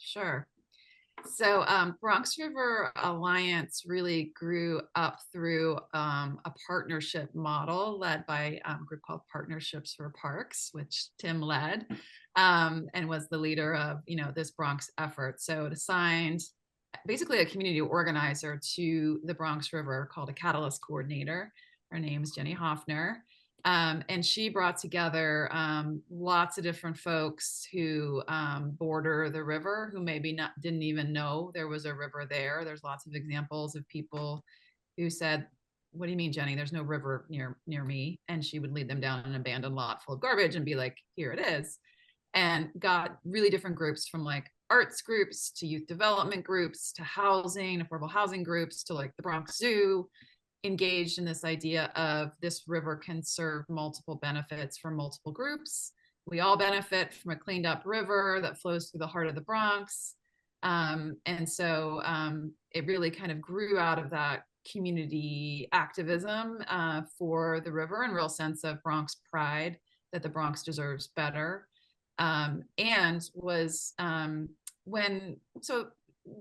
Sure. So Bronx River Alliance really grew up through a partnership model led by a group called Partnerships for Parks, which Tim led and was the leader of, this Bronx effort. So it assigned basically a community organizer to the Bronx River called a catalyst coordinator. Her name is Jenny Hoffner. And she brought together lots of different folks who border the river, who maybe didn't even know there was a river there. There's lots of examples of people who said, "What do you mean, Jenny? There's no river near me." And she would lead them down an abandoned lot full of garbage and be like, "Here it is." And got really different groups, from like arts groups to youth development groups to housing, affordable housing groups, to like the Bronx Zoo, engaged in this idea of this river can serve multiple benefits for multiple groups. We all benefit from a cleaned up river that flows through the heart of the Bronx. And so it really kind of grew out of that community activism for the river, and real sense of Bronx pride that the Bronx deserves better. And was so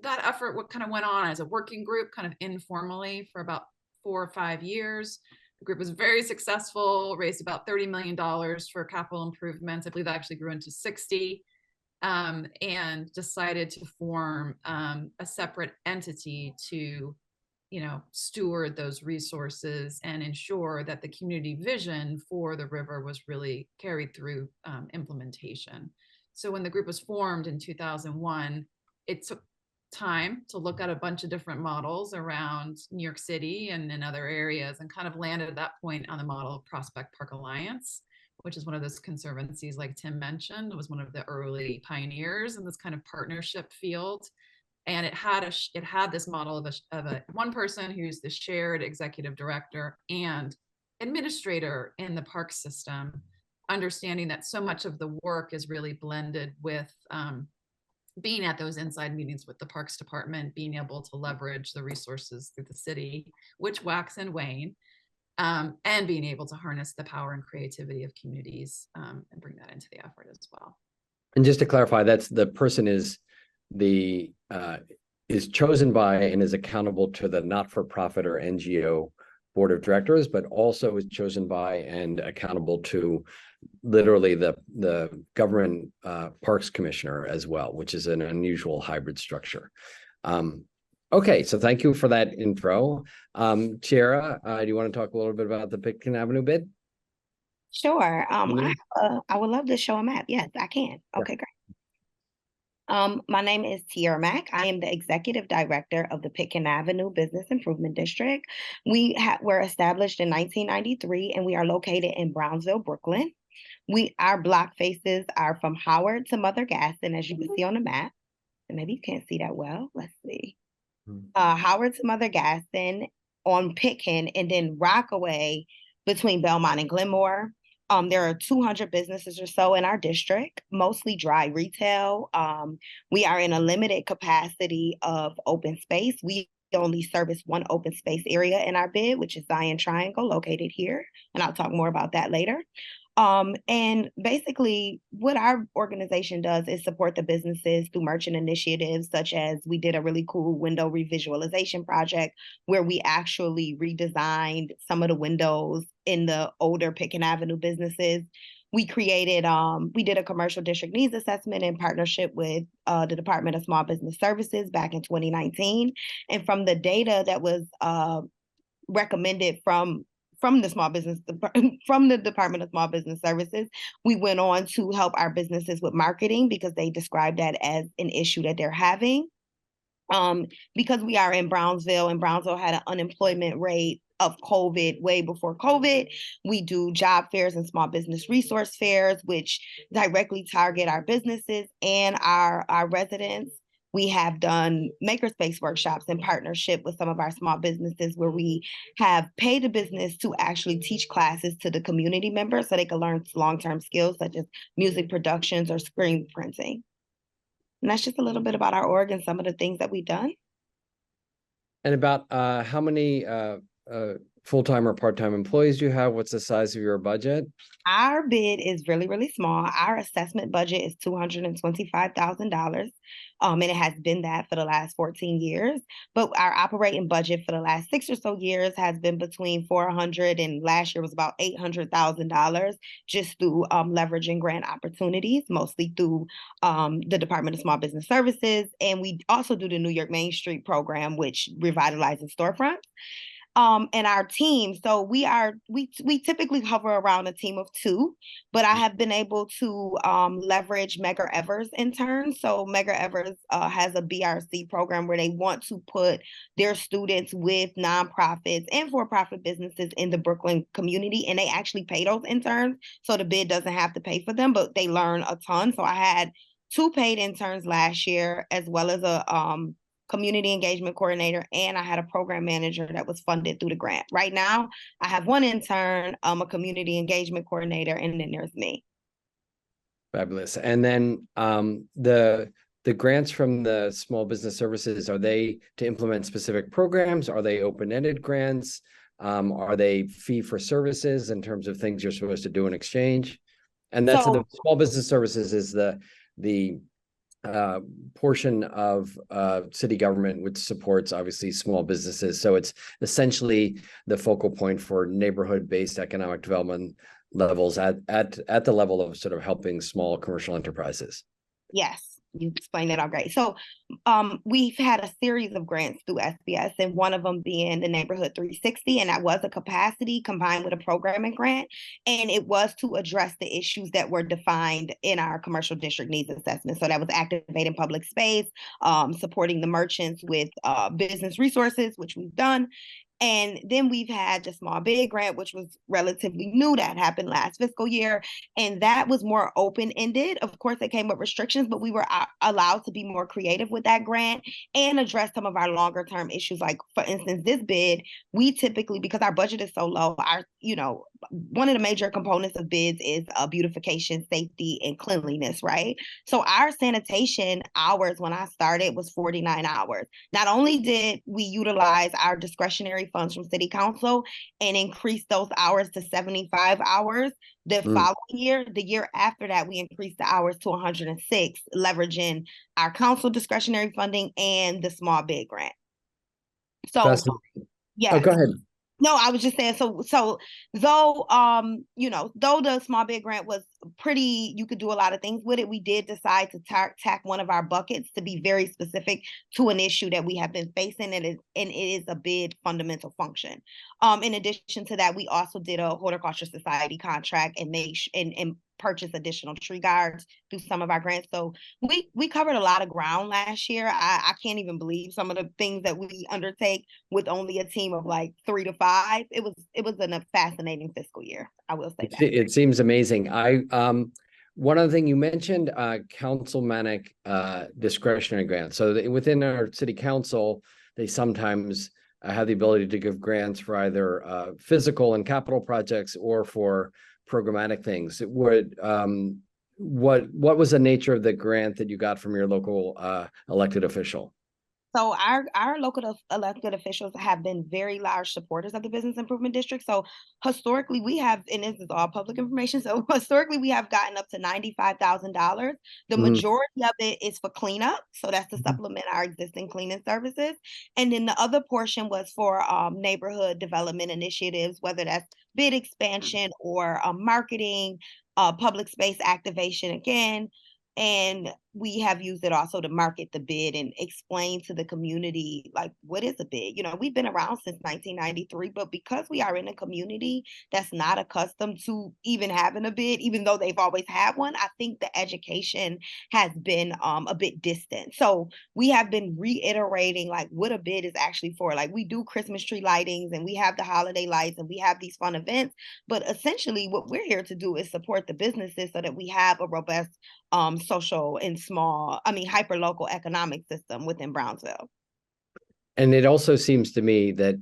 that effort what kind of went on as a working group, kind of informally, for about 4 or 5 years. The group was very successful, raised about $30 million for capital improvements. I believe that actually grew into 60, and decided to form a separate entity to, steward those resources and ensure that the community vision for the river was really carried through implementation. So when the group was formed in 2001, it took time to look at a bunch of different models around New York City and in other areas, and kind of landed at that point on the model of Prospect Park Alliance, which is one of those conservancies like Tim mentioned. It was one of the early pioneers in this kind of partnership field. And it had this model of a one person who's the shared executive director and administrator in the park system, understanding that so much of the work is really blended with being at those inside meetings with the Parks Department, being able to leverage the resources through the city, which wax and wane, and being able to harness the power and creativity of communities and bring that into the effort as well. And just to clarify, that's the person is chosen by and is accountable to the not-for-profit or NGO board of directors, but also is chosen by and accountable to literally the government parks commissioner as well, which is an unusual hybrid structure. Okay, so thank you for that intro. Tiara, do you want to talk a little bit about the Pitkin Avenue bid? Sure. I would love to show a map. Yes, I can. Okay, great. My name is Tiara Mack. I am the executive director of the Pitkin Avenue Business Improvement District. We were established in 1993, and we are located in Brownsville, Brooklyn. Our block faces are from Howard to Mother Gaston, as you can see on the map. And maybe you can't see that well. Let's see. Howard to Mother Gaston on Pitkin, and then Rockaway between Belmont and Glenmore. There are 200 businesses or so in our district, mostly dry retail. We are in a limited capacity of open space. We only service one open space area in our bid, which is Zion Triangle, located here. And I'll talk more about that later. And basically what our organization does is support the businesses through merchant initiatives, such as we did a really cool window revisualization project where we actually redesigned some of the windows in the older Pitkin Avenue businesses. We did a commercial district needs assessment in partnership with the Department of Small Business Services back in 2019. And from the data that was recommended from the Department of Small Business Services, we went on to help our businesses with marketing because they described that as an issue that they're having. Because we are in Brownsville, and Brownsville had an unemployment rate of COVID way before COVID, we do job fairs and small business resource fairs, which directly target our businesses and our residents. We have done makerspace workshops in partnership with some of our small businesses where we have paid the business to actually teach classes to the community members so they can learn long-term skills such as music productions or screen printing. And that's just a little bit about our org and some of the things that we've done. And about how many full-time or part-time employees do you have? What's the size of your budget? Our bid is really, really small. Our assessment budget is $225,000. And it has been that for the last 14 years. But our operating budget for the last 6 or so years has been between 400 and last year was about $800,000 just through leveraging grant opportunities, mostly through the Department of Small Business Services. And we also do the New York Main Street program, which revitalizes storefronts. And our team. So we typically hover around a team of 2, but I have been able to leverage Medgar Evers interns. So Medgar Evers has a BRC program where they want to put their students with nonprofits and for-profit businesses in the Brooklyn community, and they actually pay those interns, so the bid doesn't have to pay for them, but they learn a ton. So I had 2 paid interns last year, as well as a community engagement coordinator, and I had a program manager that was funded through the grant. Right now, I have 1 intern, a community engagement coordinator, and then there's me. Fabulous. And then the grants from the small business services, are they to implement specific programs? Are they open-ended grants? Are they fee for services in terms of things you're supposed to do in exchange? And that's the small business services is the portion of city government which supports obviously small businesses. So it's essentially the focal point for neighborhood-based economic development levels at the level of sort of helping small commercial enterprises. Yes, you explained it all great. So we've had a series of grants through SBS, and one of them being the Neighborhood 360, and that was a capacity combined with a programming grant, and it was to address the issues that were defined in our commercial district needs assessment. So that was activating public space, supporting the merchants with business resources, which we've done. And then we've had the small bid grant, which was relatively new. That happened last fiscal year. And that was more open-ended. Of course, it came with restrictions, but we were allowed to be more creative with that grant and address some of our longer term issues. Like, for instance, this bid, we typically, because our budget is so low, one of the major components of bids is beautification, safety, and cleanliness, right? So our sanitation hours when I started was 49 hours. Not only did we utilize our discretionary funds from City Council and increase those hours to 75 hours the following year, the year after that, we increased the hours to 106, leveraging our council discretionary funding and the small bid grant. So, yeah. Oh, go ahead. No, I was just saying, so though, though the small bid grant was pretty, you could do a lot of things with it, we did decide to tack one of our buckets to be very specific to an issue that we have been facing, and it is a bid fundamental function. In addition to that, we also did a horticulture society contract and purchase additional tree guards through some of our grants. So we covered a lot of ground last year. I can't even believe some of the things that we undertake with only a team of like 3 to 5. It was a fascinating fiscal year, I will say that. It seems amazing. One other thing you mentioned, councilmanic discretionary grants. So within our city council, they sometimes have the ability to give grants for either physical and capital projects or for programmatic things. What was the nature of the grant that you got from your local elected official? So our local elected officials have been very large supporters of the Business Improvement District. So historically, we have, and this is all public information, so historically we have gotten up to $95,000. The majority of it is for cleanup. So that's to supplement our existing cleaning services. And then the other portion was for neighborhood development initiatives, whether that's bid expansion or marketing, public space activation again. And we have used it also to market the bid and explain to the community, like, what is a bid? We've been around since 1993, but because we are in a community that's not accustomed to even having a bid, even though they've always had one, I think the education has been a bit distant. So we have been reiterating, like, what a bid is actually for. Like, we do Christmas tree lightings and we have the holiday lights and we have these fun events, but essentially what we're here to do is support the businesses so that we have a robust social and hyper local economic system within Brownsville. And it also seems to me that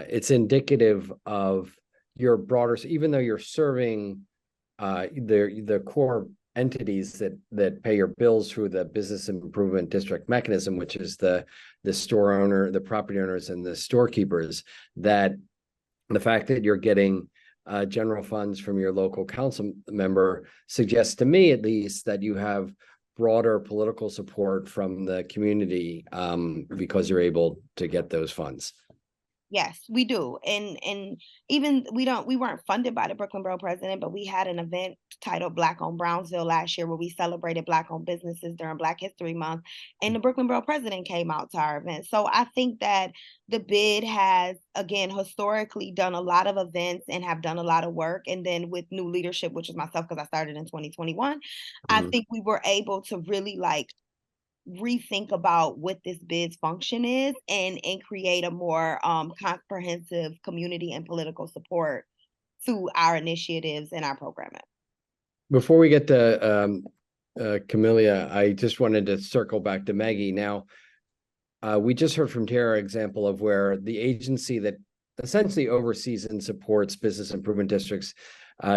it's indicative of your broader, even though you're serving the core entities that pay your bills through the Business Improvement District mechanism, which is the store owner, the property owners, and the storekeepers, that The fact that you're getting general funds from your local council member suggests to me, at least, that you have broader political support from the community because you're able to get those funds. Yes, we do. And even we weren't funded by the Brooklyn Borough president, but we had an event titled Black Owned Brownsville last year where we celebrated Black owned businesses during Black History Month. And the Brooklyn Borough president came out to our event. So I think that the bid has, again, historically done a lot of events and have done a lot of work. And then with new leadership, which is myself, because I started in 2021, I think we were able to really rethink about what this bid's function is and create a more comprehensive community and political support to our initiatives and our programming. Before we get to Camelia, I just wanted to circle back to Maggie. Now, we just heard from Tara an example of where the agency that essentially oversees and supports business improvement districts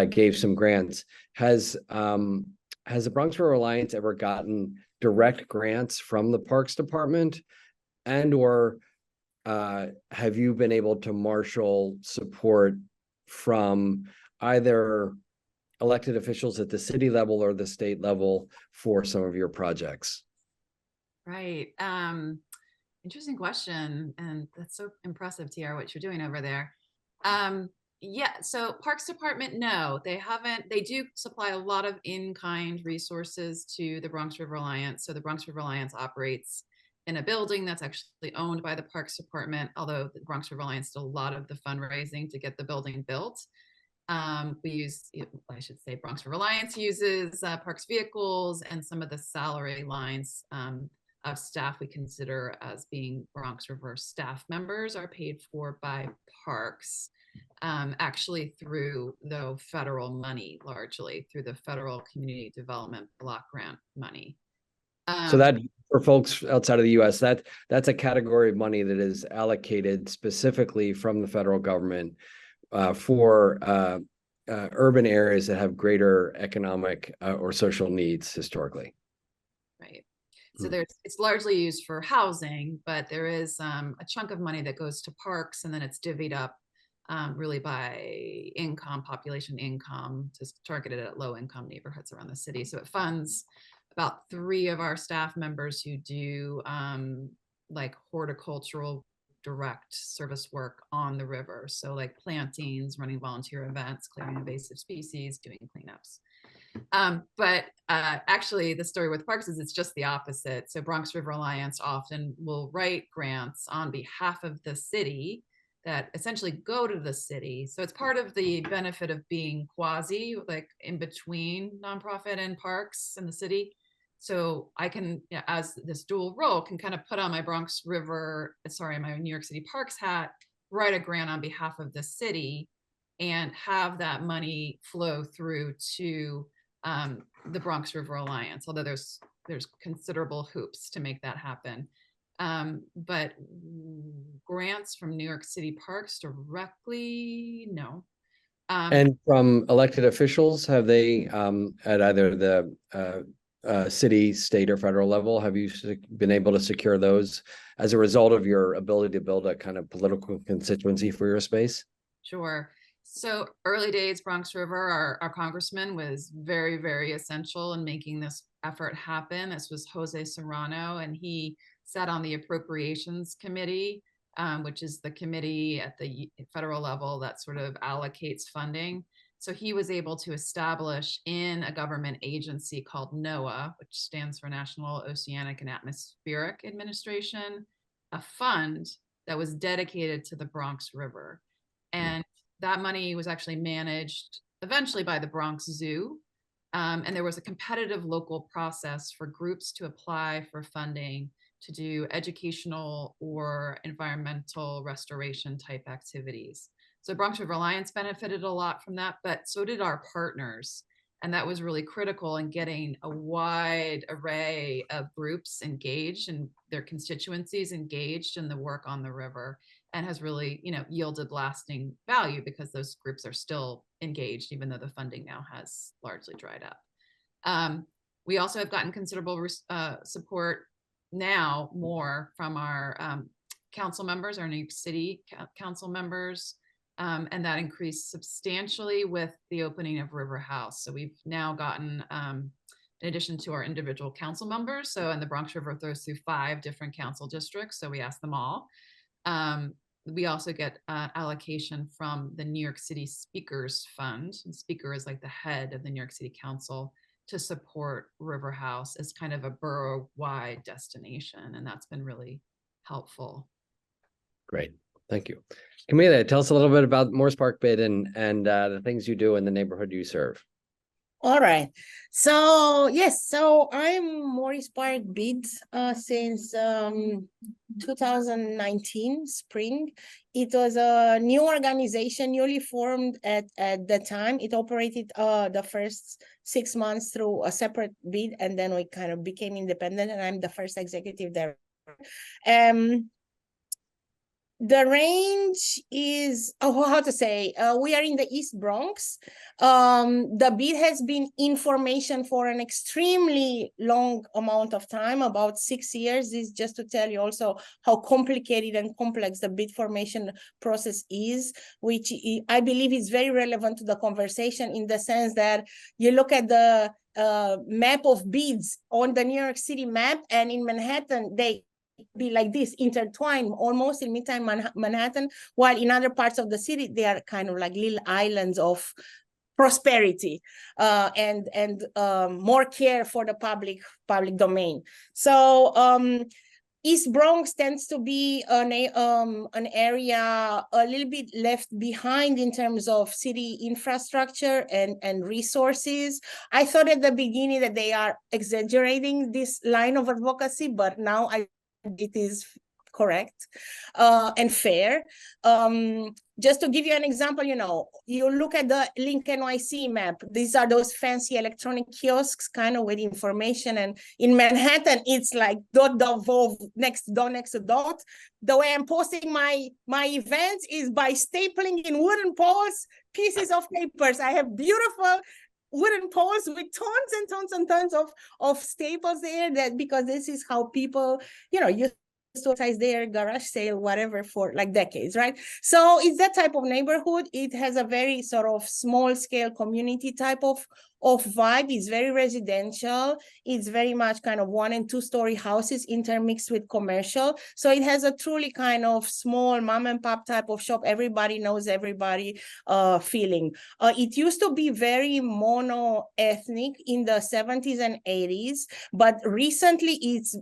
gave some grants. Has the Bronx River Alliance ever gotten direct grants from the Parks Department, or have you been able to marshal support from either elected officials at the city level or the state level for some of your projects? Right. Interesting question. And that's so impressive, TR, what you're doing over there. Yeah, so Parks Department, no, they haven't. They do supply a lot of in-kind resources to the Bronx River Alliance. So the Bronx River Alliance operates in a building that's actually owned by the Parks Department, although the Bronx River Alliance did a lot of the fundraising to get the building built. We use, I should say, Bronx River Alliance uses Parks vehicles, and some of the salary lines of staff we consider as being Bronx River staff members are paid for by Parks. Actually through the federal money, largely through the federal community development block grant money. So that, for folks outside of the US, that's a category of money that is allocated specifically from the federal government for urban areas that have greater economic or social needs historically. Right. So it's largely used for housing, but there is a chunk of money that goes to parks, and then it's divvied up really by income, population income, just targeted at low income neighborhoods around the city. So it funds about 3 of our staff members who do like horticultural direct service work on the river. So like plantings, running volunteer events, clearing invasive species, doing cleanups. But actually the story with parks is it's just the opposite. So Bronx River Alliance often will write grants on behalf of the city that essentially go to the city. So it's part of the benefit of being quasi, like in between nonprofit and parks and the city. So I can, as this dual role, can kind of put on my my New York City Parks hat, write a grant on behalf of the city, and have that money flow through to the Bronx River Alliance, although there's considerable hoops to make that happen. But grants from New York City Parks directly, no. And from elected officials, have they at either the city, state, or federal level, have you been able to secure those as a result of your ability to build a kind of political constituency for your space? Sure. So early days, Bronx River, our congressman was very, very essential in making this effort happen. This was Jose Serrano, and he sat on the Appropriations Committee, which is the committee at the federal level that sort of allocates funding. So he was able to establish in a government agency called NOAA, which stands for National Oceanic and Atmospheric Administration, a fund that was dedicated to the Bronx River. And that money was actually managed eventually by the Bronx Zoo. And there was a competitive local process for groups to apply for funding to do educational or environmental restoration type activities. So Bronx River Alliance benefited a lot from that, but so did our partners. And that was really critical in getting a wide array of groups engaged and their constituencies engaged in the work on the river, and has really, yielded lasting value because those groups are still engaged, even though the funding now has largely dried up. We also have gotten considerable support now, more from our council members, our New York City council members, And that increased substantially with the opening of River House. So we've now gotten, in addition to our individual council members, so in the Bronx River goes through 5 different council districts, so we ask them all. We also get allocation from the New York City Speakers Fund. And Speaker is like the head of the New York City Council to support River House as kind of a borough-wide destination, and that's been really helpful. Great, thank you. Camila, tell us a little bit about Morris Park Bid and the things you do in the neighborhood you serve. All right. So yes, so I'm Morris Park Bid since 2019 spring. It was a new organization, newly formed at the time. It operated the first 6 months through a separate bid, and then we kind of became independent, and I'm the first executive director. The range is, how to say, we are in the East Bronx. The bid has been in formation for an extremely long amount of time, about 6 years. This is just to tell you also how complicated and complex the bid formation process is, which I believe is very relevant to the conversation in the sense that you look at the map of bids on the New York City map, and in Manhattan, they be like this, intertwined almost in Midtown Manhattan, while in other parts of the city, they are kind of like little islands of prosperity and more care for the public domain. So East Bronx tends to be an area a little bit left behind in terms of city infrastructure and resources. I thought at the beginning that they are exaggerating this line of advocacy, but now it is correct and fair. Just to give you an example, you look at the Link NYC map. These are those fancy electronic kiosks kind of with information. And in Manhattan, it's like dot, next to dot. The way I'm posting my events is by stapling in wooden poles, pieces of papers. I have beautiful wooden poles with tons and tons and tons of staples there, that because this is how people, used to advertise their garage sale, whatever, for like decades, right? So it's that type of neighborhood. It has a very sort of small scale community type of vibe. It's very residential. It's very much kind of 1- and 2-story houses intermixed with commercial. So it has a truly kind of small mom and pop type of shop. Everybody knows everybody feeling. It used to be very mono-ethnic in the 70s and 80s, but recently it's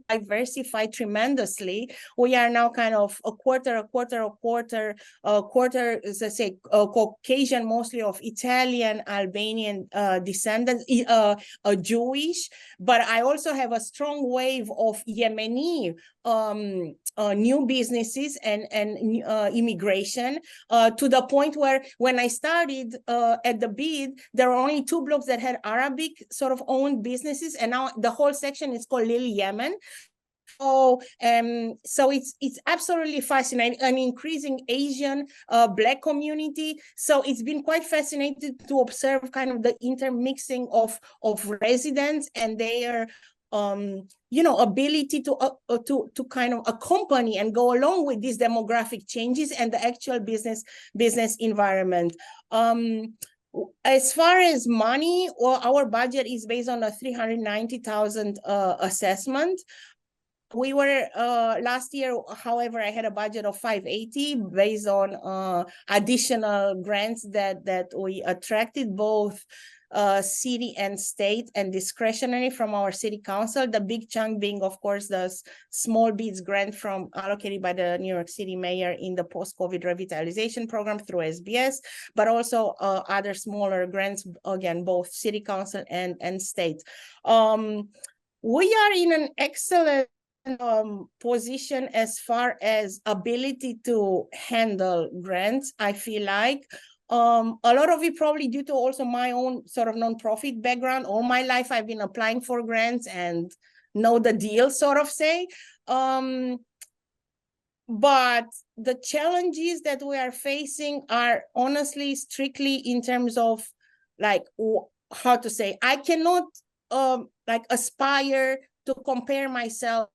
diversified tremendously. We are now kind of a quarter, let's say, Caucasian, mostly of Italian, Albanian descendants, Jewish, but I also have a strong wave of Yemeni new businesses and immigration, to the point where when I started at the bid, there were only 2 blocks that had Arabic sort of owned businesses, and now the whole section is called Little Yemen. So it's absolutely fascinating. An increasing Asian Black community. So it's been quite fascinating to observe kind of the intermixing of residents and their ability to kind of accompany and go along with these demographic changes and the actual business environment. As far as money, our budget is based on a $390,000 assessment. We were last year, however, I had a budget of $580 based on additional grants that we attracted, both city and state, and discretionary from our city council. The big chunk being, of course, the small bids grant allocated by the New York City mayor in the post-COVID revitalization program through SBS, but also other smaller grants, again, both city council and state. We are in an excellent position as far as ability to handle grants. I feel like a lot of it probably due to also my own sort of nonprofit background. All my life I've been applying for grants and know the deal, sort of say. But the challenges that we are facing are honestly strictly in terms of like, how to say, I cannot like aspire to compare myself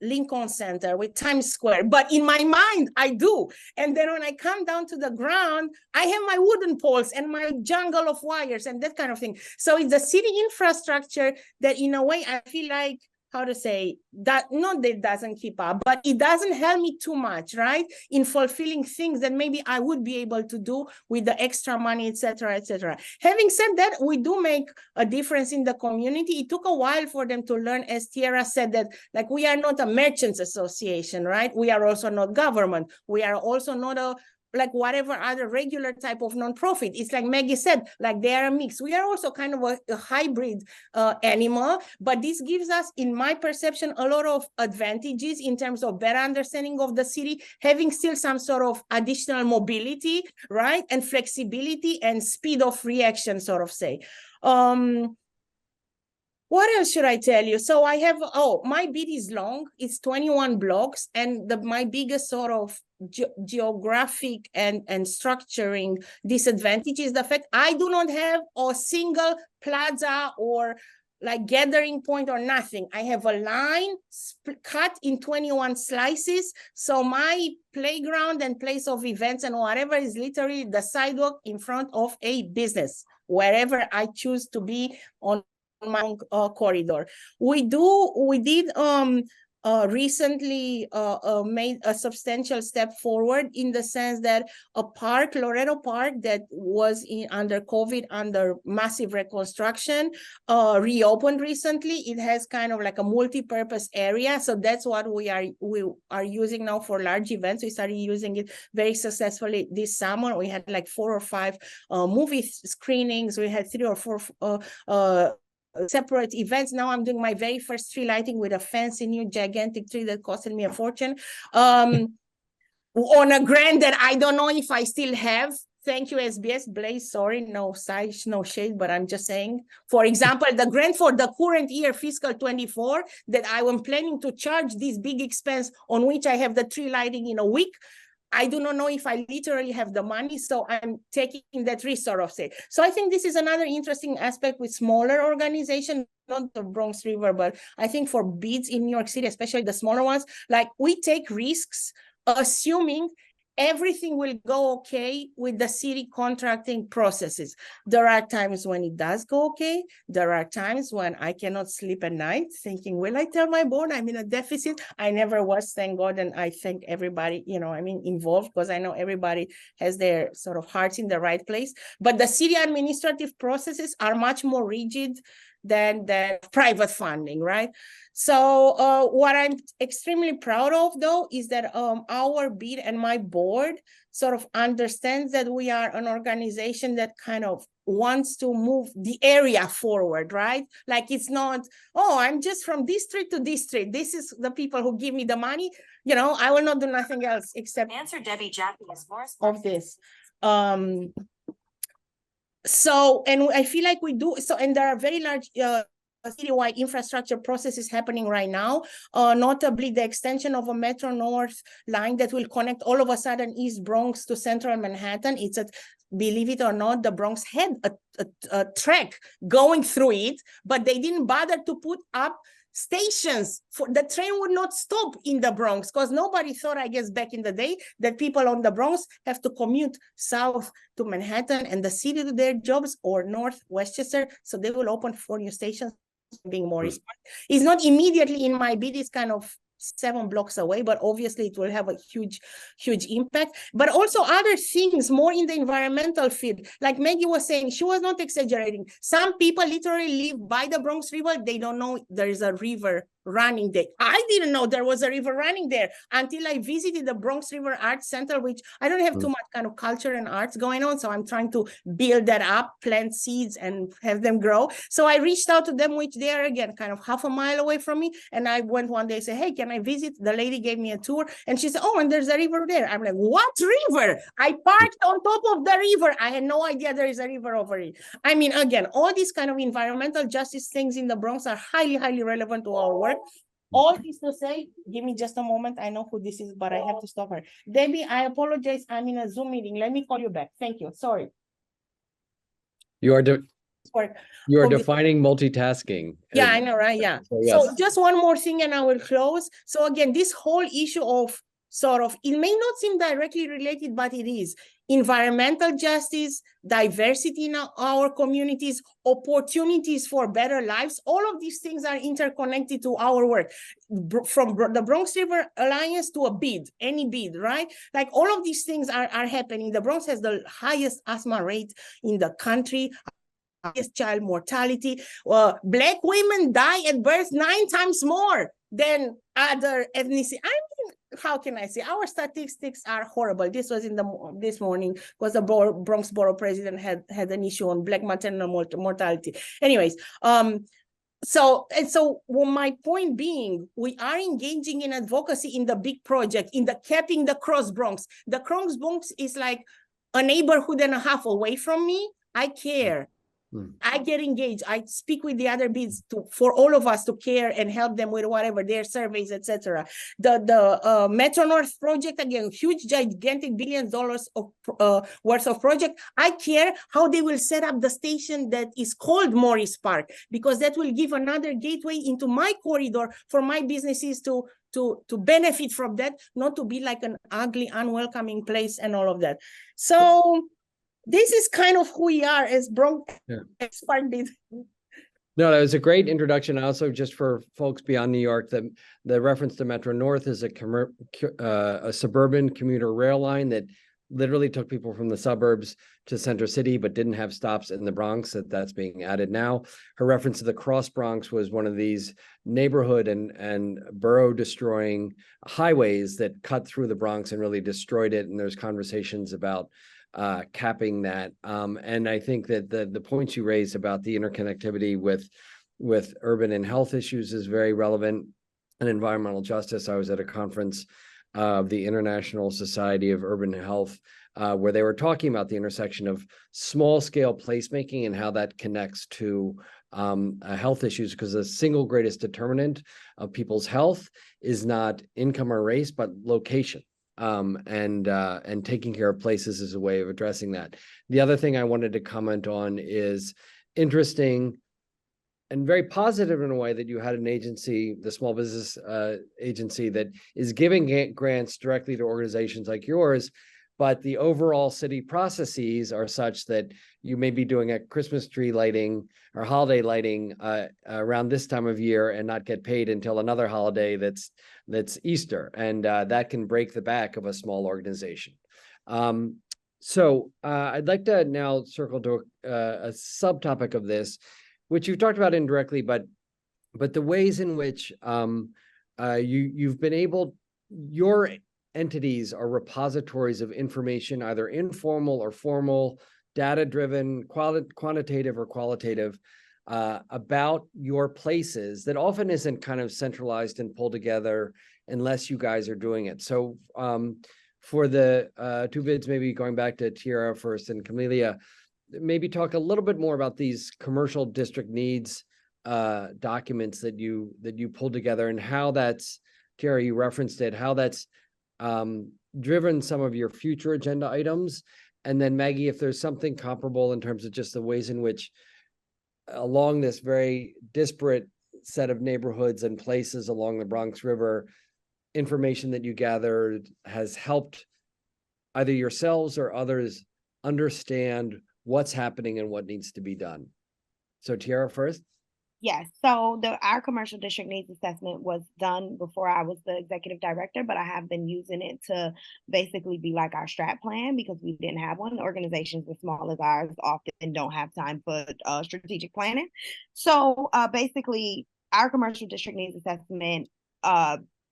Lincoln Center with Times Square, but in my mind, I do. And then when I come down to the ground, I have my wooden poles and my jungle of wires and that kind of thing. So it's the city infrastructure that in a way, I feel like, how to say, that not that it doesn't keep up, but it doesn't help me too much, right? In fulfilling things that maybe I would be able to do with the extra money, et cetera, et cetera. Having said that, we do make a difference in the community. It took a while for them to learn, as Tiara said, that like we are not a merchants association, right? We are also not government. We are also not a like whatever other regular type of nonprofit. It's like Maggie said, like they are a mix. We are also kind of a hybrid animal, but this gives us, in my perception, a lot of advantages in terms of better understanding of the city, having still some sort of additional mobility, right? And flexibility and speed of reaction, sort of say. What else should I tell you? So I have, my bid is long. It's 21 blocks. And my biggest sort of geographic and structuring disadvantage is the fact I do not have a single plaza or like gathering point or nothing. I have a line cut in 21 slices. So my playground and place of events and whatever is literally the sidewalk in front of a business, wherever I choose to be on my corridor. We did recently made a substantial step forward in the sense that a park, Loretto Park, that was under COVID, under massive reconstruction, reopened recently. It has kind of like a multi-purpose area. So that's what we are using now for large events. We started using it very successfully this summer. We had like 4 or 5 movie screenings. We had 3 or 4 separate events. Now I'm doing my very first tree lighting with a fancy new gigantic tree that costed me a fortune on a grant that I don't know if I still have. Thank you, SBS. Blaze, sorry, no size, no shade, but I'm just saying. For example, the grant for the current year, fiscal 24, that I am planning to charge this big expense on which I have the tree lighting in a week. I do not know if I literally have the money, so I'm taking that risk, sort of say. So I think this is another interesting aspect with smaller organizations, not the Bronx River, but I think for bids in New York City, especially the smaller ones, like we take risks, assuming everything will go okay with the city contracting processes. There are times when it does go okay. There are times when I cannot sleep at night thinking, will I tell my board I'm in a deficit? I never was, thank God. And I thank everybody, involved, because I know everybody has their sort of hearts in the right place. But the city administrative processes are much more rigid than the private funding, right? So what I'm extremely proud of, though, is that our bid and my board sort of understands that we are an organization that kind of wants to move the area forward, right? Like it's not, I'm just from district to district. This is the people who give me the money. I will not do nothing else except answer Debbie Jackie is more of this. So, and I feel like we do, so, and there are very large citywide infrastructure processes happening right now, notably the extension of a Metro North line that will connect all of a sudden East Bronx to Central Manhattan. It's believe it or not, the Bronx had a track going through it, but they didn't bother to put up stations for the train would not stop in the Bronx, because nobody thought, I guess, back in the day that people on the Bronx have to commute south to Manhattan and the city to their jobs, or north Westchester. So they will open 4 new stations, being more smart. It's not immediately in my bid, it's kind of 7 blocks away, but obviously it will have a huge impact. But also other things more in the environmental field, like Maggie was saying, she was not exaggerating. Some people literally live by the Bronx River. They don't know there is a river running there. I didn't know there was a river running there until I visited the Bronx River Arts Center, which I don't have too much kind of culture and arts going on. So I'm trying to build that up, plant seeds and have them grow. So I reached out to them, which they are again, kind of half a mile away from me. And I went one day and said, hey, can I visit? The lady gave me a tour and she said, and there's a river there. I'm like, what river? I parked on top of the river. I had no idea there is a river over it. I mean, again, all these kind of environmental justice things in the Bronx are highly, highly relevant to our work. All this to say, give me just a moment. I know who this is, but I have to stop her. Debbie, I apologize. I'm in a Zoom meeting. Let me call you back. Thank you. Sorry. You are work. You are defining multitasking. Yeah, I know, right? Yeah. So, yes. So just one more thing and I will close. So again, this whole issue of sort of, it may not seem directly related, but it is. Environmental justice, diversity in our communities, opportunities for better lives, all of these things are interconnected to our work. From the Bronx River Alliance to a bid, any bid, right? Like all of these things are happening. The Bronx has the highest asthma rate in the country, highest child mortality. Black women die at birth 9 times more than other ethnicity. I mean, how can I say? Our statistics are horrible. This was in this morning because the Bronx Borough President had an issue on Black maternal mortality. Anyways, so my point being, we are engaging in advocacy in the big project, in the capping the Cross Bronx. The Cross Bronx is like a neighborhood and a half away from me. I care. I get engaged. I speak with the other bids for all of us to care and help them with whatever their surveys, etc. The Metro North project, again, huge, gigantic $billions of worth of project. I care how they will set up the station that is called Morris Park, because that will give another gateway into my corridor for my businesses to benefit from that, not to be like an ugly, unwelcoming place and all of that. So this is kind of who we are as Bronx. Yeah. No, that was a great introduction. Also, just for folks beyond New York, the reference to Metro North is a suburban commuter rail line that literally took people from the suburbs to Center City, but didn't have stops in the Bronx. That's being added now. Her reference to the Cross Bronx was one of these neighborhood and borough destroying highways that cut through the Bronx and really destroyed it. And there's conversations about capping that. And I think that the points you raised about the interconnectivity with urban and health issues is very relevant. And environmental justice, I was at a conference of the International Society of Urban Health, where they were talking about the intersection of small scale placemaking and how that connects to health issues, because the single greatest determinant of people's health is not income or race, but location. And taking care of places is a way of addressing that. The other thing I wanted to comment on is interesting and very positive in a way that you had an agency, the small business agency, that is giving grants directly to organizations like yours, but the overall city processes are such that you may be doing a Christmas tree lighting or holiday lighting around this time of year and not get paid until another holiday that's Easter, and that can break the back of a small organization. So I'd like to now circle to a subtopic of this, which you've talked about indirectly, but the ways in which you've been able, your entities are repositories of information, either informal or formal, data-driven, quantitative or qualitative, about your places that often isn't kind of centralized and pulled together unless you guys are doing it. So for the two bids, maybe going back to Tiara first and Camelia, maybe talk a little bit more about these commercial district needs documents that you pulled together, and how that's, Tiara, you referenced it, how that's driven some of your future agenda items. And then Maggie, if there's something comparable in terms of just the ways in which along this very disparate set of neighborhoods and places along the Bronx River, information that you gathered has helped either yourselves or others understand what's happening and what needs to be done. So Tiara first. Yes, so our commercial district needs assessment was done before I was the executive director, but I have been using it to basically be like our strat plan, because we didn't have one. Organizations as small as ours often don't have time for strategic planning. So basically, our commercial district needs assessment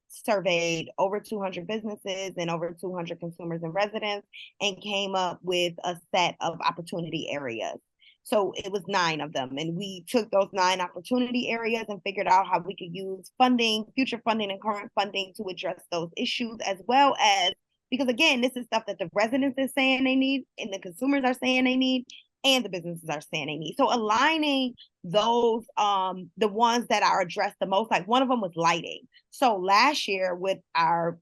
surveyed over 200 businesses and over 200 consumers and residents, and came up with a set of opportunity areas. So it was 9 of them. And we took those 9 opportunity areas and figured out how we could use funding, future funding and current funding to address those issues, as well as, because again, this is stuff that the residents are saying they need and the consumers are saying they need and the businesses are saying they need. So aligning those, the ones that are addressed the most, like one of them was lighting. So last year with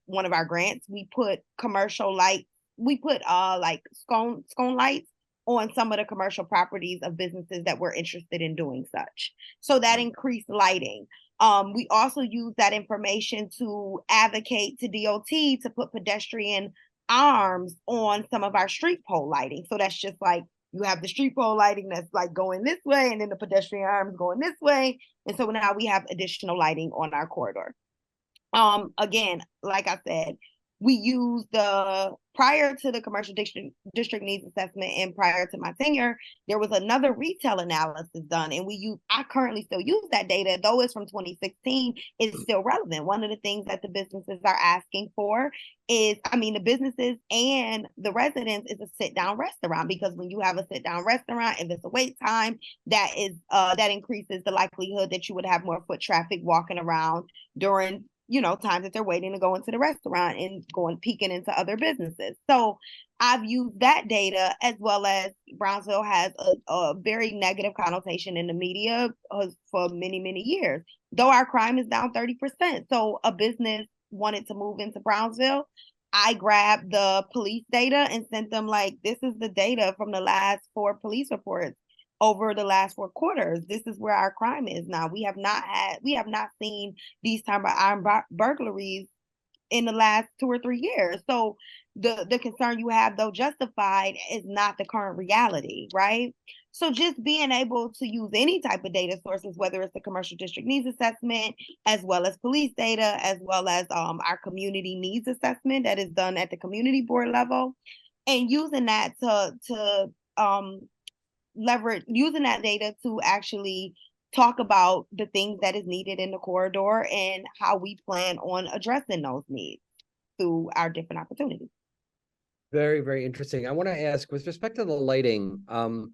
one of our grants, we put commercial lights, we put like scone lights on some of the commercial properties of businesses that were interested in doing such. So that increased lighting. We also use that information to advocate to DOT to put pedestrian arms on some of our street pole lighting. So that's just like, you have the street pole lighting that's like going this way, and then the pedestrian arms going this way. And so now we have additional lighting on our corridor. Again, like I said, we use prior to the commercial district needs assessment and prior to my tenure, there was another retail analysis done, and I currently still use that data, though it's from 2016, it's still relevant. One of the things that the businesses are asking for is, the businesses and the residents, is a sit-down restaurant, because when you have a sit-down restaurant, if it's a wait time, that increases the likelihood that you would have more foot traffic walking around during times that they're waiting to go into the restaurant and peeking into other businesses. So I've used that data, as well as Brownsville has a very negative connotation in the media for many, many years, though our crime is down 30%. So a business wanted to move into Brownsville. I grabbed the police data and sent them this is the data from the last 4 police reports over the last 4 quarters. This is where our crime is now. We have not seen these type of armed burglaries in the last 2 or 3 years. So the concern you have, though justified, is not the current reality, right? So just being able to use any type of data sources, whether it's the commercial district needs assessment, as well as police data, as well as our community needs assessment that is done at the community board level, and using that to using that data to actually talk about the things that is needed in the corridor and how we plan on addressing those needs through our different opportunities. Very, very interesting. I want to ask, with respect to the lighting, and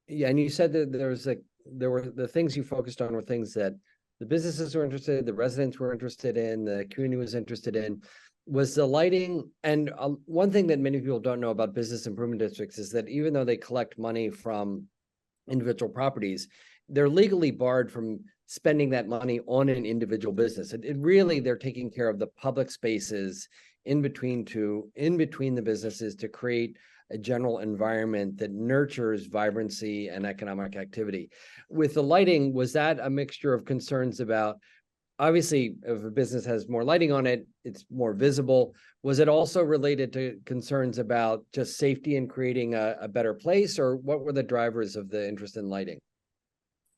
you said that there were the things you focused on were things that the businesses were interested in, the residents were interested in, the community was interested in. Was the lighting, and one thing that many people don't know about business improvement districts is that even though they collect money from individual properties, they're legally barred from spending that money on an individual business. It really, they're taking care of the public spaces in between the businesses to create a general environment that nurtures vibrancy and economic activity. With the lighting, was that a mixture of concerns about, obviously, if a business has more lighting on it, it's more visible. Was it also related to concerns about just safety and creating a better place, or what were the drivers of the interest in lighting?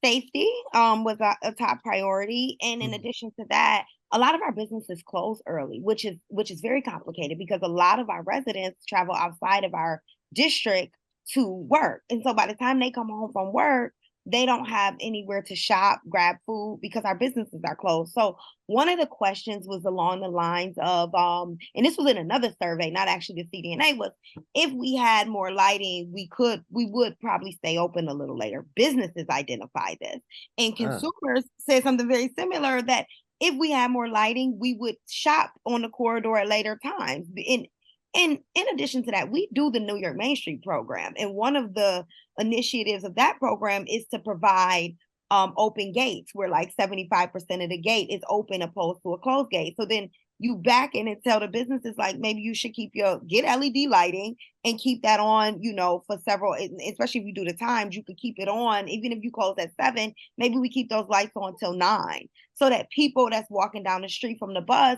Safety was a top priority. And in addition to that, a lot of our businesses close early, which is very complicated, because a lot of our residents travel outside of our district to work. And so by the time they come home from work, they don't have anywhere to shop, grab food, because our businesses are closed. So one of the questions was along the lines of, and this was in another survey, not actually the CDNA, was if we had more lighting, we would probably stay open a little later. Businesses identify this, and consumers said something very similar, that if we had more lighting, we would shop on the corridor at later times. And in addition to that, we do the New York Main Street program. And one of the initiatives of that program is to provide open gates, where 75% of the gate is open opposed to a closed gate. So then you back in and tell the businesses, maybe you should get LED lighting and keep that on, for several, especially if you do the times, you could keep it on. Even if you close at 7, maybe we keep those lights on till 9, so that people that's walking down the street from the bus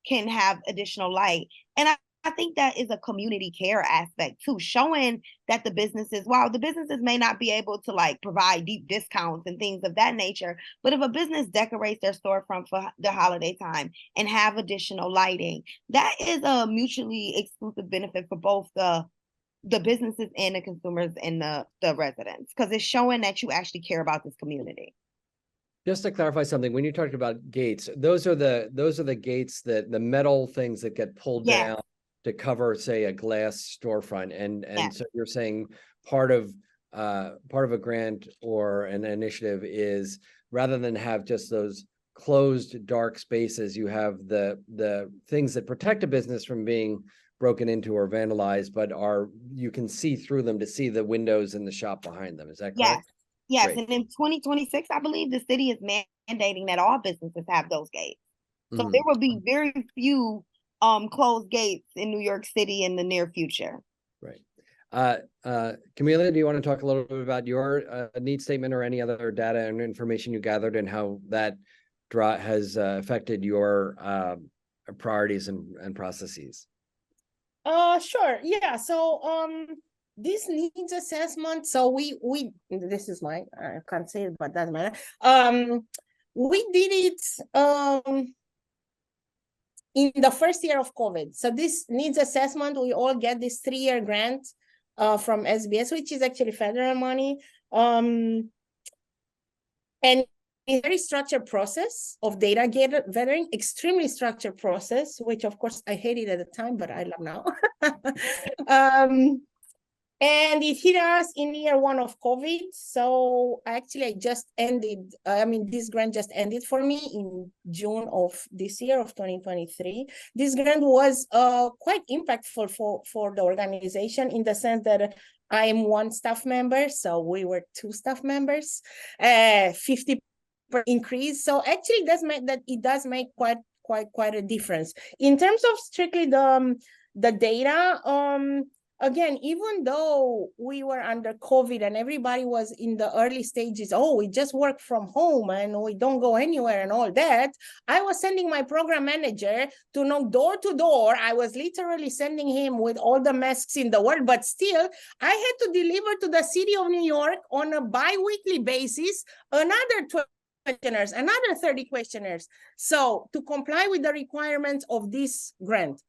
can have additional light. And I think that is a community care aspect too, showing that the businesses, while the businesses may not be able to provide deep discounts and things of that nature, but if a business decorates their storefront for the holiday time and have additional lighting, that is a mutually exclusive benefit for both the businesses and the consumers and the residents, because it's showing that you actually care about this community. Just to clarify something, when you talked about gates, those are the gates, that the metal things that get pulled down to cover, say, a glass storefront, and so you're saying part of a grant or an initiative is, rather than have just those closed dark spaces, you have the things that protect a business from being broken into or vandalized, but you can see through them to see the windows in the shop behind them. Is that correct? Yes. Great. And in 2026, I believe the city is mandating that all businesses have those gates. So there will be very few closed gates in New York City in the near future. Right. Camila, do you want to talk a little bit about your need statement or any other data and information you gathered and how that has affected your priorities and processes? Sure. Yeah. So this needs assessment. So we this is my, I can't say it, but doesn't matter. We did it in the first year of COVID. So this needs assessment, we all get this 3-year grant from SBS, which is actually federal money. And a very structured process of data gathering, extremely structured process, which of course I hated at the time, but I love now. And it hit us in year 1 of COVID. So actually I just ended, this grant just ended for me in June of this year of 2023. This grant was quite impactful for the organization in the sense that I am 1 staff member, so we were 2 staff members, 50% increase. So actually it does make quite a difference. In terms of strictly the data, again, even though we were under COVID and everybody was in the early stages, oh, we just work from home and we don't go anywhere and all that, I was sending my program manager to knock door to door. I was literally sending him with all the masks in the world, but still, I had to deliver to the city of New York on a bi-weekly basis another 12 questionnaires, another 30 questionnaires. So to comply with the requirements of this grant.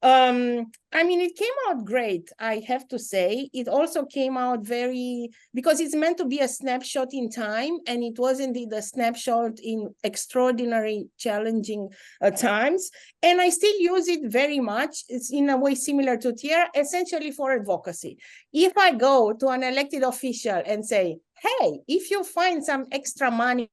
It came out great, I have to say. It also came out because it's meant to be a snapshot in time, and it was indeed a snapshot in extraordinary, challenging times. And I still use it very much. It's in a way similar to TIER, essentially for advocacy. If I go to an elected official and say, hey, if you find some extra money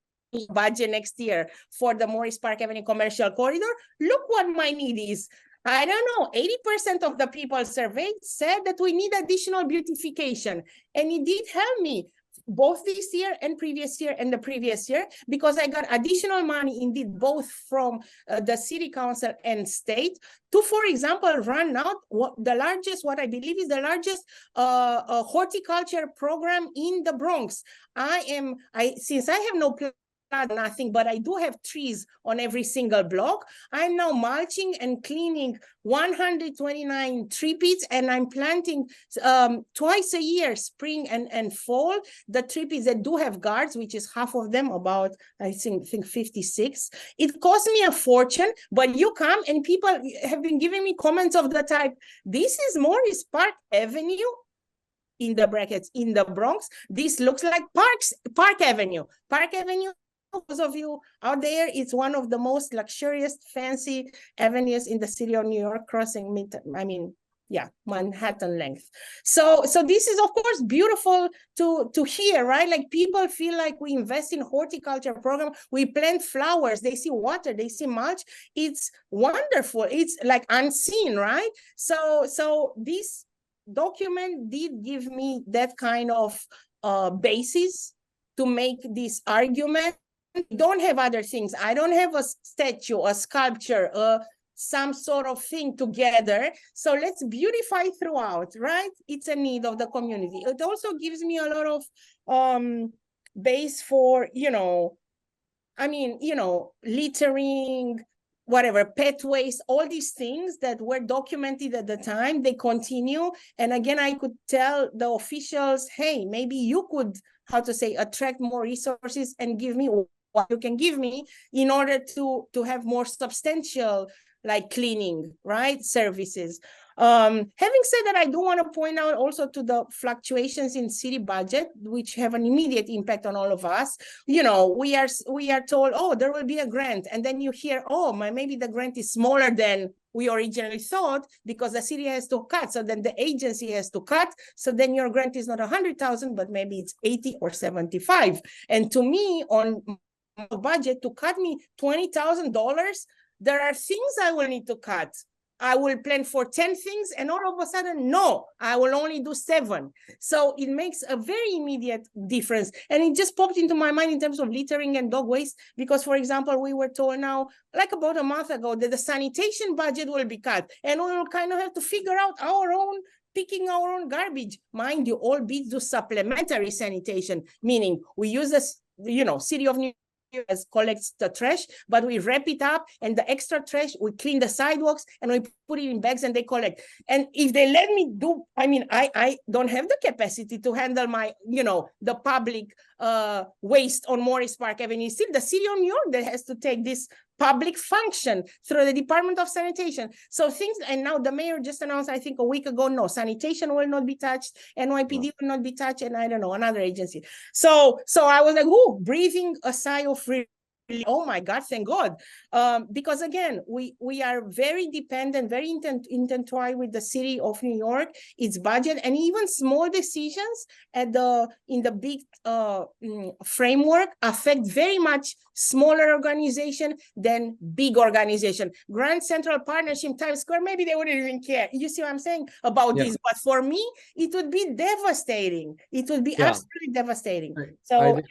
budget next year for the Morris Park Avenue commercial corridor, look what my need is. I don't know, 80% of the people surveyed said that we need additional beautification. And it did help me both this year and previous year and the previous year, because I got additional money indeed, both from the city council and state to, for example, run out what I believe is the largest horticulture program in the Bronx. Since I have no plan, nothing, but I do have trees on every single block. I'm now mulching and cleaning 129 tree pits, and I'm planting twice a year, spring and fall, the tree pits that do have guards, which is half of them, about I think 56. It cost me a fortune, but you come and people have been giving me comments of the type, this is Morris Park Avenue, in the brackets, in the Bronx. This looks like Park Avenue. Park Avenue, those of you out there, it's one of the most luxurious, fancy avenues in the city of New York, crossing Manhattan length. So this is of course beautiful to hear, right? Like people feel like we invest in horticulture program, we plant flowers, they see water, they see mulch. It's wonderful. It's like unseen, right? So this document did give me that kind of basis to make this argument. Don't have other things. I don't have a statue, a sculpture, some sort of thing together. So let's beautify throughout, right? It's a need of the community. It also gives me a lot of base for, littering, whatever, pet waste, all these things that were documented at the time, they continue. And again, I could tell the officials, hey, maybe you could, attract more resources and give me what you can give me in order to have more substantial, like cleaning, right, services. Having said that, I do want to point out also to the fluctuations in city budget, which have an immediate impact on all of us. We are told, oh, there will be a grant, and then you hear, oh, maybe the grant is smaller than we originally thought because the city has to cut. So then the agency has to cut. So then your grant is not 100,000, but maybe it's 80 or 75. And to me, on my budget, to cut me $20,000, there are things I will need to cut. I will plan for 10 things, and all of a sudden, no, I will only do 7. So it makes a very immediate difference. And it just popped into my mind in terms of littering and dog waste, because, for example, we were told now, like about a month ago, that the sanitation budget will be cut, and we will kind of have to figure out our own picking our own garbage. Mind you, all beads do supplementary sanitation, meaning we use this, city of New York collects the trash, but we wrap it up, and the extra trash, we clean the sidewalks and we put it in bags and they collect. And if they let me do, I don't have the capacity to handle my, the public waste on Morris Park Avenue. Still the city of New York that has to take this public function through the Department of Sanitation. So things, and now the mayor just announced, I think a week ago, no, sanitation will not be touched, NYPD will not be touched, and I don't know, another agency. So I was like, breathing a sigh of relief. Oh my God, thank God. Because again, we are very dependent, very intertwined with the city of New York, its budget, and even small decisions in the big framework affect very much smaller organization than big organization. Grand Central Partnership, Times Square, maybe they wouldn't even care. You see what I'm saying about this? But for me, it would be devastating. It would be absolutely devastating. So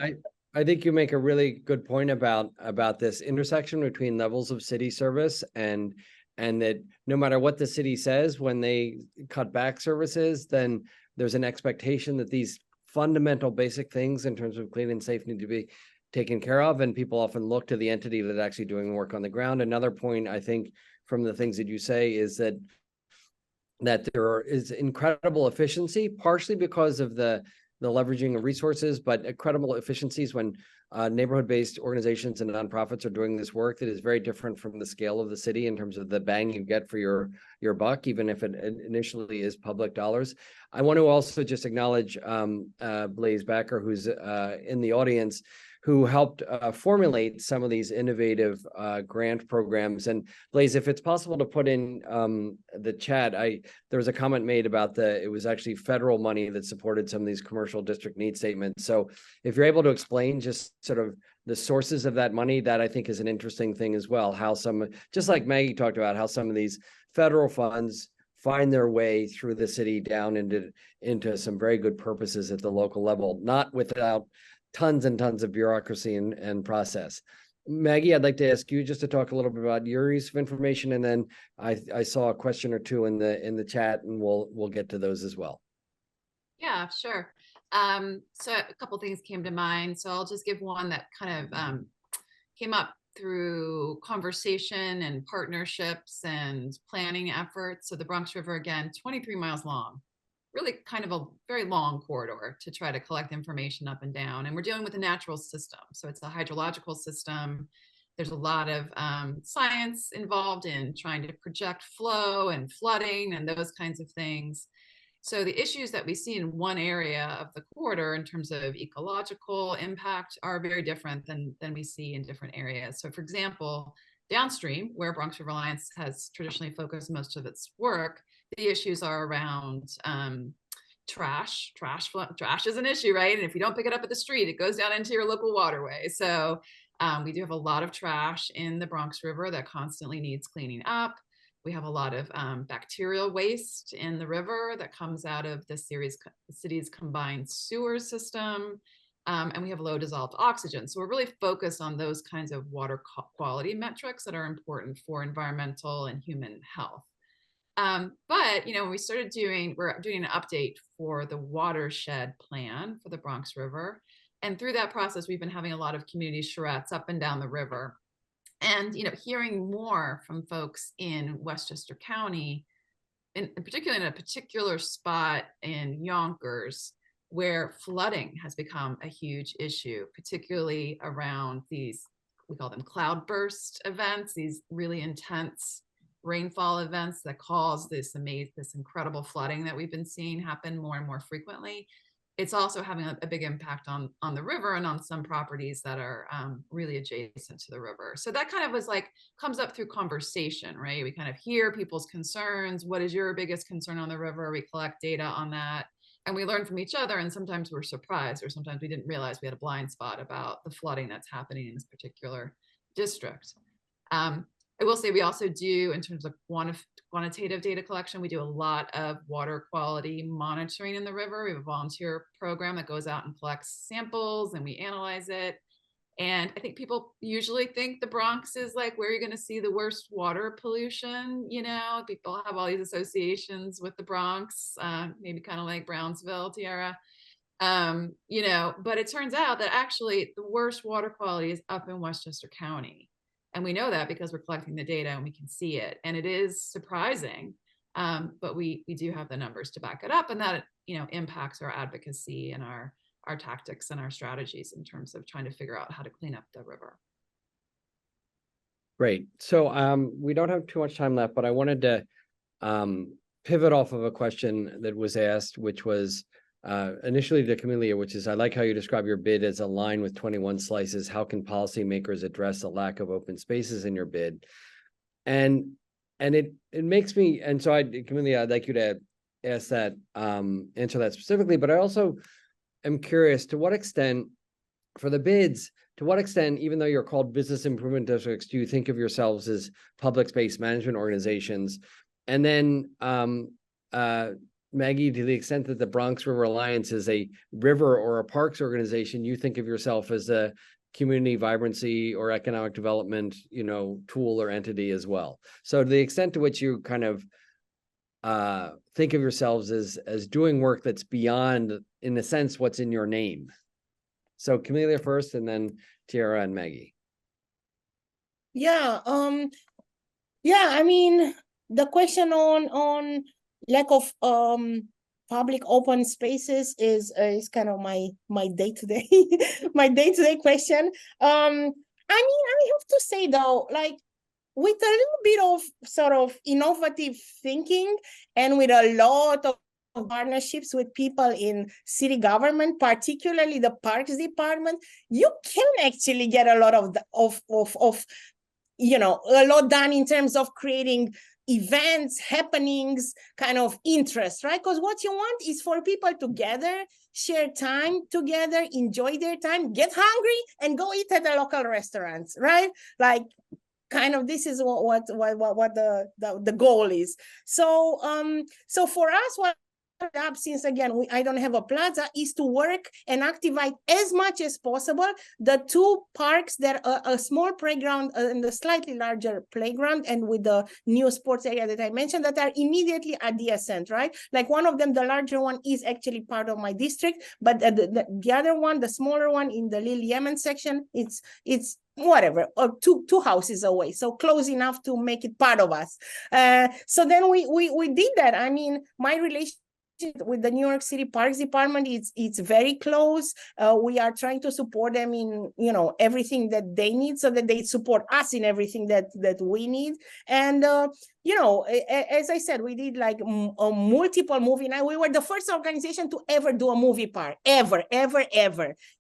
I think you make a really good point about this intersection between levels of city service and that no matter what the city says, when they cut back services, then there's an expectation that these fundamental basic things in terms of clean and safe need to be taken care of. And people often look to the entity that's actually doing work on the ground. Another point, I think, from the things that you say is that there is incredible efficiency, partially because of the leveraging of resources, but incredible efficiencies when neighborhood-based organizations and nonprofits are doing this work that is very different from the scale of the city in terms of the bang you get for your buck, even if it initially is public dollars. I want to also just acknowledge Blaise Backer, who's in the audience, who helped formulate some of these innovative grant programs. And Blaise, if it's possible to put in the chat, there was a comment made about it was actually federal money that supported some of these commercial district need statements. So if you're able to explain just sort of the sources of that money, that I think is an interesting thing as well, how just like Maggie talked about, how some of these federal funds find their way through the city down into some very good purposes at the local level, not without tons and tons of bureaucracy and process. Maggie, I'd like to ask you just to talk a little bit about your use of information, and then I saw a question or two in the chat, and we'll get to those as well. Yeah, sure. So a couple things came to mind. So I'll just give one that kind of came up through conversation and partnerships and planning efforts. So the Bronx River, again, 23 miles long. Really kind of a very long corridor to try to collect information up and down. And we're dealing with a natural system. So it's a hydrological system. There's a lot of science involved in trying to project flow and flooding and those kinds of things. So the issues that we see in one area of the corridor in terms of ecological impact are very different than we see in different areas. So for example, downstream, where Bronx River Alliance has traditionally focused most of its work, the issues are around trash. Trash is an issue, right? And if you don't pick it up at the street, it goes down into your local waterway. So we do have a lot of trash in the Bronx River that constantly needs cleaning up. We have a lot of bacterial waste in the river that comes out of the city's combined sewer system. And we have low dissolved oxygen. So we're really focused on those kinds of water quality metrics that are important for environmental and human health. But, when we started we're doing an update for the watershed plan for the Bronx River. And through that process, we've been having a lot of community charrettes up and down the river. And, hearing more from folks in Westchester County, in particular in a particular spot in Yonkers, where flooding has become a huge issue, particularly around these, we call them cloudburst events, these really intense rainfall events that cause this incredible flooding that we've been seeing happen more and more frequently. It's also having a big impact on the river and on some properties that are really adjacent to the river. So that kind of comes up through conversation, right? We kind of hear people's concerns. What is your biggest concern on the river? We collect data on that. And we learn from each other, and sometimes we're surprised, or sometimes we didn't realize we had a blind spot about the flooding that's happening in this particular district. I will say we also do, in terms of quantitative data collection, we do a lot of water quality monitoring in the river. We have a volunteer program that goes out and collects samples, and we analyze it. And I think people usually think the Bronx is like where you're going to see the worst water pollution. You know, people have all these associations with the Bronx, maybe kind of like Brownsville, Tiara. You know, but it turns out that actually the worst water quality is up in Westchester County. And we know that because we're collecting the data and we can see it. And it is surprising, but we do have the numbers to back it up, and that, you know, impacts our advocacy and our tactics and our strategies in terms of trying to figure out how to clean up the river. Great. So we don't have too much time left, but I wanted to pivot off of a question that was asked, which was initially to Camelia, which is, I like how you describe your bid as a line with 21 slices. How can policymakers address the lack of open spaces in your bid? And it makes me, and so Camelia, I'd like you to ask that, answer that specifically, but I also am curious to what extent, for the bids, to what extent, even though you're called business improvement districts, do you think of yourselves as public space management organizations? And then Maggie, to the extent that the Bronx River Alliance is a river or a parks organization, you think of yourself as a community vibrancy or economic development, you know, tool or entity as well. So to the extent to which you kind of think of yourselves as doing work that's beyond, in a sense, what's in your name. So Camelia first, and then Tiara and Maggie. Yeah, I mean, the question on lack of public open spaces is kind of my day-to-day my day-to-day question. I mean, I have to say though, like, with a little bit of sort of innovative thinking and with a lot of partnerships with people in city government, particularly the parks department, you can actually get a lot of you know, a lot done in terms of creating events, happenings, kind of interest, right? Because what you want is for people to gather, share time together, enjoy their time, get hungry, and go eat at the local restaurants, right? Like, kind of, this is what the goal is. So so for us, what up, since again I don't have a plaza, is to work and activate as much as possible the two parks that are a small playground and a slightly larger playground, and with the new sports area that I mentioned, that are immediately adjacent, right? Like one of them, the larger one, is actually part of my district, but the other one, the smaller one in the Lil Yemen section, it's whatever, or two houses away, so close enough to make it part of us. So then we did that. I mean, my relationship with the New York City Parks Department, it's very close. We are trying to support them in, you know, everything that they need, so that they support us in everything that we need. And you know, as I said, we did like a multiple movie night. We were the first organization to ever do a movie park, ever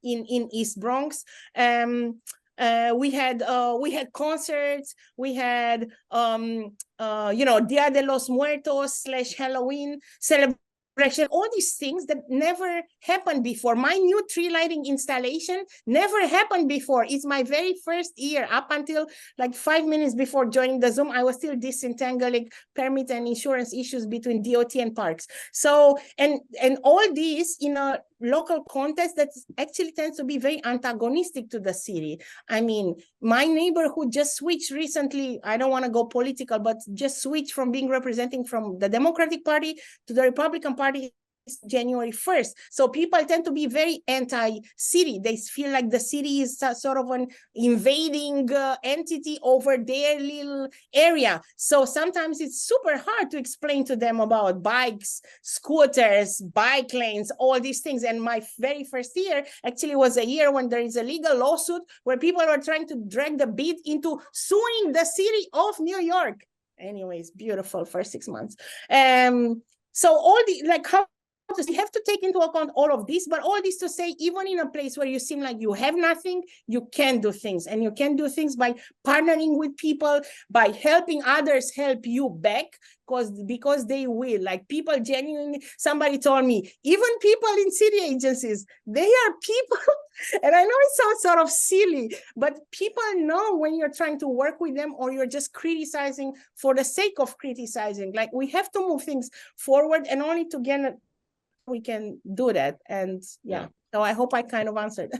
in East Bronx. We had concerts, we had you know, Dia de los Muertos / Halloween celebration, all these things that never happened before. My new tree lighting installation never happened before. It's my very first year. Up until like 5 minutes before joining the Zoom, I was still disentangling permit and insurance issues between DOT and parks. So, and all these in a local context that actually tends to be very antagonistic to the city. I mean, my neighborhood just switched recently. I don't want to go political, but just switched from being representing from the Democratic Party to the Republican Party January 1st. So people tend to be very anti-city. They feel like the city is sort of an invading entity over their little area. So sometimes it's super hard to explain to them about bikes, scooters, bike lanes, all these things. And my very first year actually was a year when there is a legal lawsuit where people were trying to drag the bid into suing the city of New York. Anyways, beautiful for 6 months. So all the, like, how you have to take into account all of this, but all this to say, even in a place where you seem like you have nothing, you can do things. And you can do things by partnering with people, by helping others help you back, because they will. Like, people genuinely, somebody told me, even people in city agencies, they are people. And I know it sounds sort of silly, but people know when you're trying to work with them or you're just criticizing for the sake of criticizing. Like, we have to move things forward, and only together we can do that. And yeah. So I hope I kind of answered.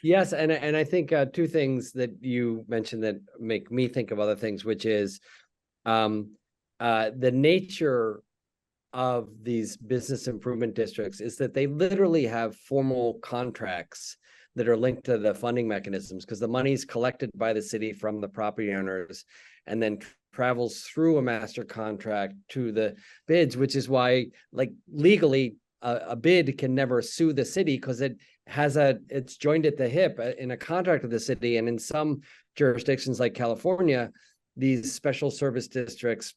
Yes, and I think two things that you mentioned that make me think of other things, which is the nature of these business improvement districts is that they literally have formal contracts that are linked to the funding mechanisms, because the money is collected by the city from the property owners and then travels through a master contract to the bids, which is why, like, legally a bid can never sue the city, because it's joined at the hip in a contract with the city. And in some jurisdictions like California, these special service districts,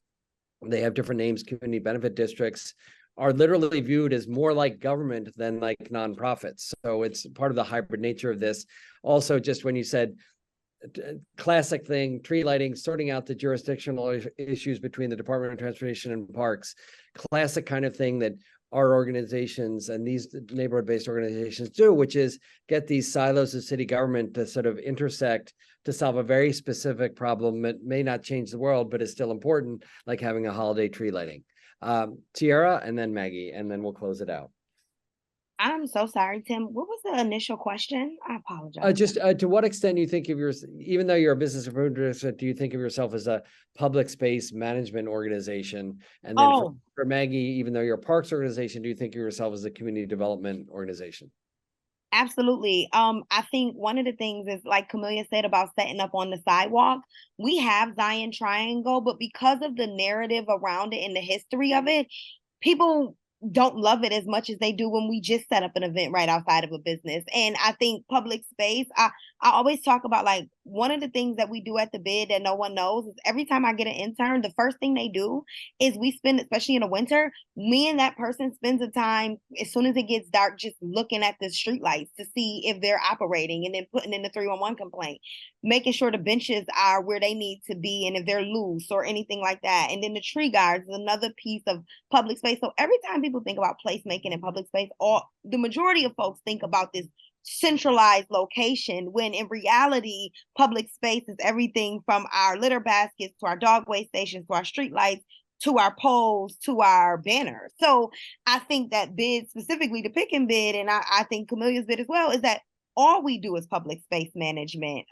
they have different names, community benefit districts, are literally viewed as more like government than like nonprofits. So it's part of the hybrid nature of this. Also, just when you said classic thing, tree lighting, sorting out the jurisdictional issues between the Department of Transportation and Parks, classic kind of thing that our organizations and these neighborhood-based organizations do, which is get these silos of city government to sort of intersect to solve a very specific problem that may not change the world, but is still important, like having a holiday tree lighting. Tiara, and then Maggie, and then we'll close it out. I'm so sorry, Tim. What was the initial question? I apologize. Just to what extent do you think of even though you're a business improvement district, do you think of yourself as a public space management organization? And then for Maggie, even though you're a parks organization, do you think of yourself as a community development organization? Absolutely. I think one of the things is, like Camelia said about setting up on the sidewalk, we have Zion Triangle, but because of the narrative around it and the history of it, people don't love it as much as they do when we just set up an event right outside of a business. And I think public space, I always talk about, like, one of the things that we do at the bid that no one knows is every time I get an intern, the first thing they do is we spend, especially in the winter, me and that person spends the time as soon as it gets dark just looking at the streetlights to see if they're operating, and then putting in the 311 complaint, making sure the benches are where they need to be and if they're loose or anything like that. And then the tree guards is another piece of public space. So every time people think about placemaking in public space, the majority of folks think about this centralized location, when in reality, public space is everything from our litter baskets to our dog waste stations to our street lights to our poles to our banners. So I think that bid, specifically the pick and bid, and I think Camelia's bid as well, is that all we do is public space management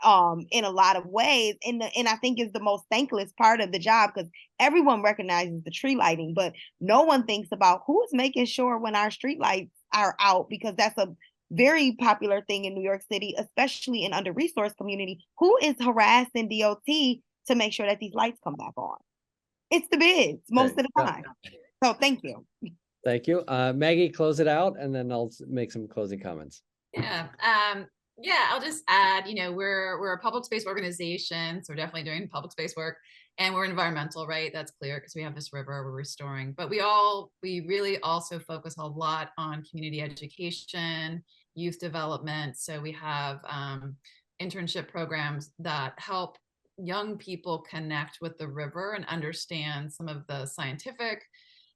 in a lot of ways. And I think is the most thankless part of the job, because everyone recognizes the tree lighting, but no one thinks about who's making sure when our street lights are out, because that's a very popular thing in New York City, especially in under-resourced community. Who is harassing DOT to make sure that these lights come back on? It's the bids most of the time. So thank you. Thank you. Maggie, close it out, and then I'll make some closing comments. Yeah. I'll just add, we're a public space organization, so we're definitely doing public space work, and we're environmental, right? That's clear because we have this river we're restoring, but we really also focus a lot on community education, youth development. So we have internship programs that help young people connect with the river and understand some of the scientific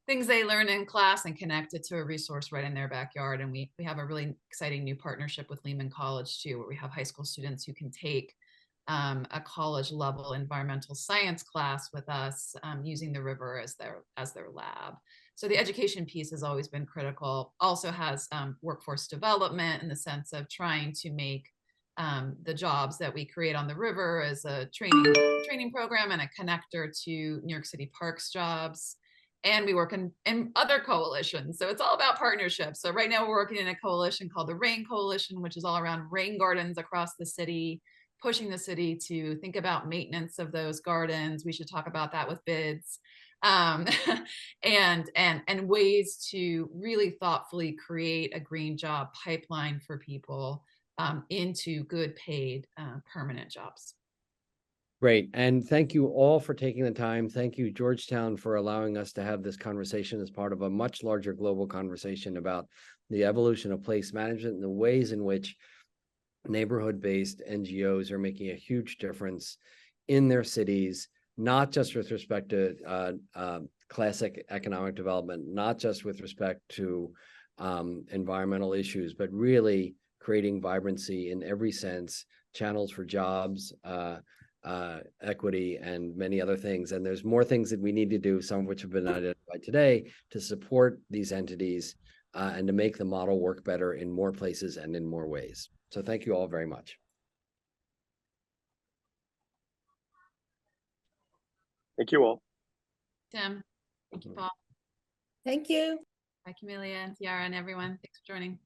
things they learn in class and connect it to a resource right in their backyard. And we have a really exciting new partnership with Lehman College too, where we have high school students who can take a college level environmental science class with us, using the river as their lab. So the education piece has always been critical. Also has workforce development in the sense of trying to make the jobs that we create on the river as a training program and a connector to New York City Parks jobs. And we work in other coalitions. So it's all about partnerships. So right now we're working in a coalition called the Rain Coalition, which is all around rain gardens across the city, pushing the city to think about maintenance of those gardens. We should talk about that with bids. And ways to really thoughtfully create a green job pipeline for people into good paid permanent jobs. Great. And thank you all for taking the time. Thank you, Georgetown, for allowing us to have this conversation as part of a much larger global conversation about the evolution of place management and the ways in which neighborhood-based NGOs are making a huge difference in their cities, not just with respect to classic economic development, not just with respect to environmental issues, but really creating vibrancy in every sense, channels for jobs, equity, and many other things. And there's more things that we need to do, some of which have been identified today, to support these entities and to make the model work better in more places and in more ways. So thank you all very much. Thank you all. Tim, thank you, Paul. Thank you. Bye, Camelia and Tiara and everyone. Thanks for joining.